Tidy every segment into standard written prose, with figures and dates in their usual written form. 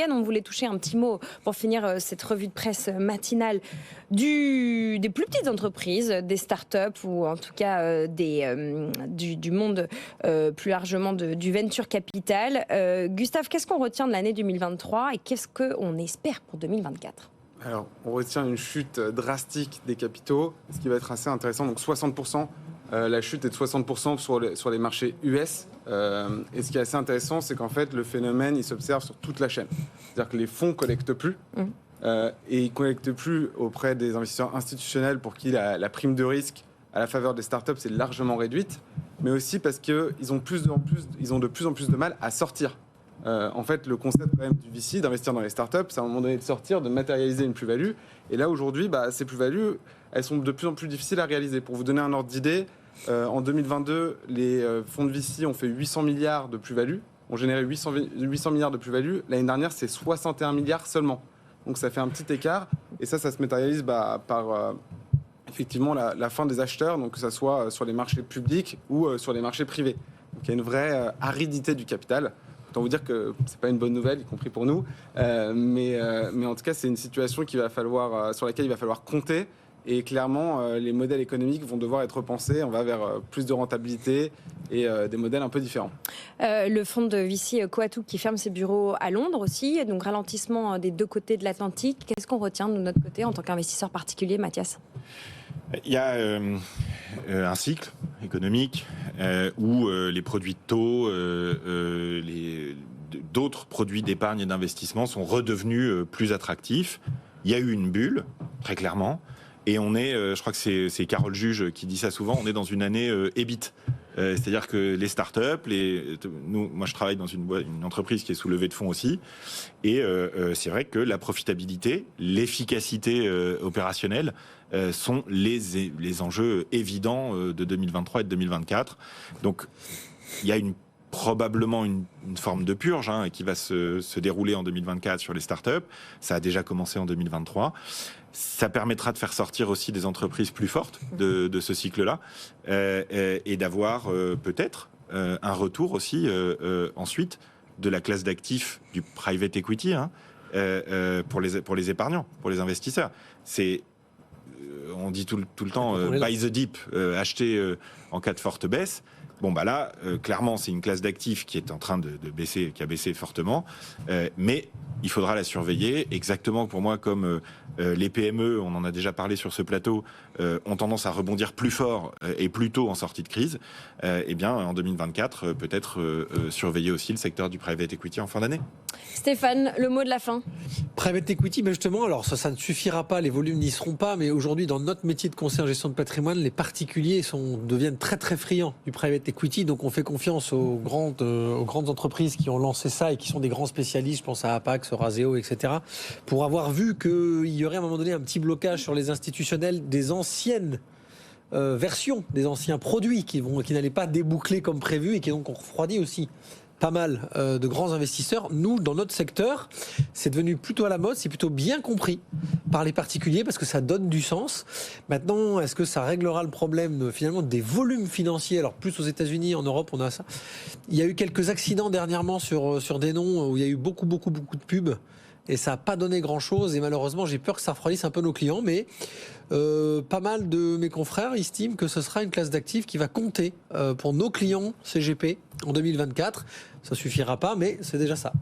On voulait toucher un petit mot pour finir cette revue de presse matinale des plus petites entreprises, des startups ou en tout cas du monde plus largement du venture capital. Gustave, qu'est-ce qu'on retient de l'année 2023 et qu'est-ce qu'on espère pour 2024 ? Alors, on retient une chute drastique des capitaux, ce qui va être assez intéressant. Donc 60%, la chute est de 60% sur les marchés US. Et ce qui est assez intéressant, c'est qu'en fait, le phénomène, il s'observe sur toute la chaîne. C'est-à-dire que les fonds ne collectent plus. Et ils ne collectent plus auprès des investisseurs institutionnels pour qui la prime de risque à la faveur des startups c'est largement réduite, mais aussi parce qu'ils ont de plus en plus de mal à sortir. En fait, le concept quand même du VC, d'investir dans les startups, c'est à un moment donné de sortir, de matérialiser une plus-value. Et là, aujourd'hui, ces plus-values, elles sont de plus en plus difficiles à réaliser. Pour vous donner un ordre d'idée, en 2022, les fonds de VC ont fait 800 milliards de plus-value, ont généré 800 milliards de plus-value. L'année dernière, c'est 61 milliards seulement. Donc ça fait un petit écart. Et ça se matérialise par effectivement la fin des acheteurs, donc que ce soit sur les marchés publics ou sur les marchés privés. Donc il y a une vraie aridité du capital. Autant vous dire que c'est pas une bonne nouvelle, y compris pour nous. Mais en tout cas, c'est une situation sur laquelle il va falloir compter. Et clairement, les modèles économiques vont devoir être repensés. On va vers plus de rentabilité et des modèles un peu différents. Le fonds de VC Coatue qui ferme ses bureaux à Londres aussi, donc ralentissement des deux côtés de l'Atlantique. Qu'est-ce qu'on retient de notre côté en tant qu'investisseur particulier, Mathias ? Il y a un cycle économique où les produits de taux, d'autres produits d'épargne et d'investissement sont redevenus plus attractifs. Il y a eu une bulle, très clairement. Et on est, je crois que c'est Carole Juge qui dit ça souvent, on est dans une année EBIT. C'est-à-dire que les startups, moi je travaille dans une entreprise qui est sous levée de fonds aussi, et c'est vrai que la profitabilité, l'efficacité opérationnelle sont les enjeux évidents de 2023 et de 2024. Donc il y a probablement une forme de purge qui va se dérouler en 2024 sur les startups. Ça a déjà commencé en 2023. Ça permettra de faire sortir aussi des entreprises plus fortes de ce cycle-là et d'avoir peut-être un retour aussi ensuite de la classe d'actifs du private equity pour les épargnants, pour les investisseurs. On dit tout le temps buy the dip, acheter en cas de forte baisse. Bon, là, clairement, c'est une classe d'actifs qui est en train de baisser, qui a baissé fortement, mais il faudra la surveiller, exactement pour moi comme les PME, on en a déjà parlé sur ce plateau, ont tendance à rebondir plus fort et plus tôt en sortie de crise. Eh bien, en 2024, peut-être surveiller aussi le secteur du private equity en fin d'année. Stéphane, le mot de la fin. Private equity, mais justement, alors ça ne suffira pas, les volumes n'y seront pas, mais aujourd'hui, dans notre métier de conseiller en gestion de patrimoine, les particuliers deviennent très très friands du private equity, donc on fait confiance aux grandes entreprises qui ont lancé ça et qui sont des grands spécialistes, je pense à Apax, Raseo, etc., pour avoir vu qu'il y aurait à un moment donné un petit blocage sur les institutionnels des anciennes versions, des anciens produits qui n'allaient pas déboucler comme prévu et qui donc ont refroidi aussi pas mal de grands investisseurs. Nous, dans notre secteur, c'est devenu plutôt à la mode, c'est plutôt bien compris par les particuliers parce que ça donne du sens. Maintenant, est-ce que ça réglera le problème finalement des volumes financiers ? Alors plus aux États-Unis, en Europe, on a ça. Il y a eu quelques accidents dernièrement sur des noms où il y a eu beaucoup de pubs. Et ça n'a pas donné grand-chose. Et malheureusement, j'ai peur que ça refroidisse un peu nos clients. Mais pas mal de mes confrères estiment que ce sera une classe d'actifs qui va compter pour nos clients CGP en 2024. Ça ne suffira pas, mais c'est déjà ça.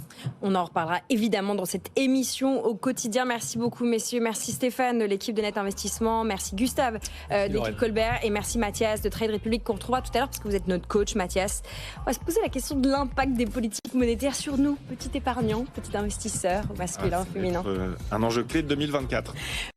On en reparlera évidemment dans cette émission au quotidien. Merci beaucoup, messieurs. Merci Stéphane de l'équipe de Net Investissement. Merci Gustave de l'équipe Colbert. Et merci Mathias de Trade Republic qu'on retrouvera tout à l'heure parce que vous êtes notre coach, Mathias. On va se poser la question de l'impact des politiques monétaires sur nous, petits épargnants, petits investisseurs, masculins, féminins. Un enjeu clé de 2024.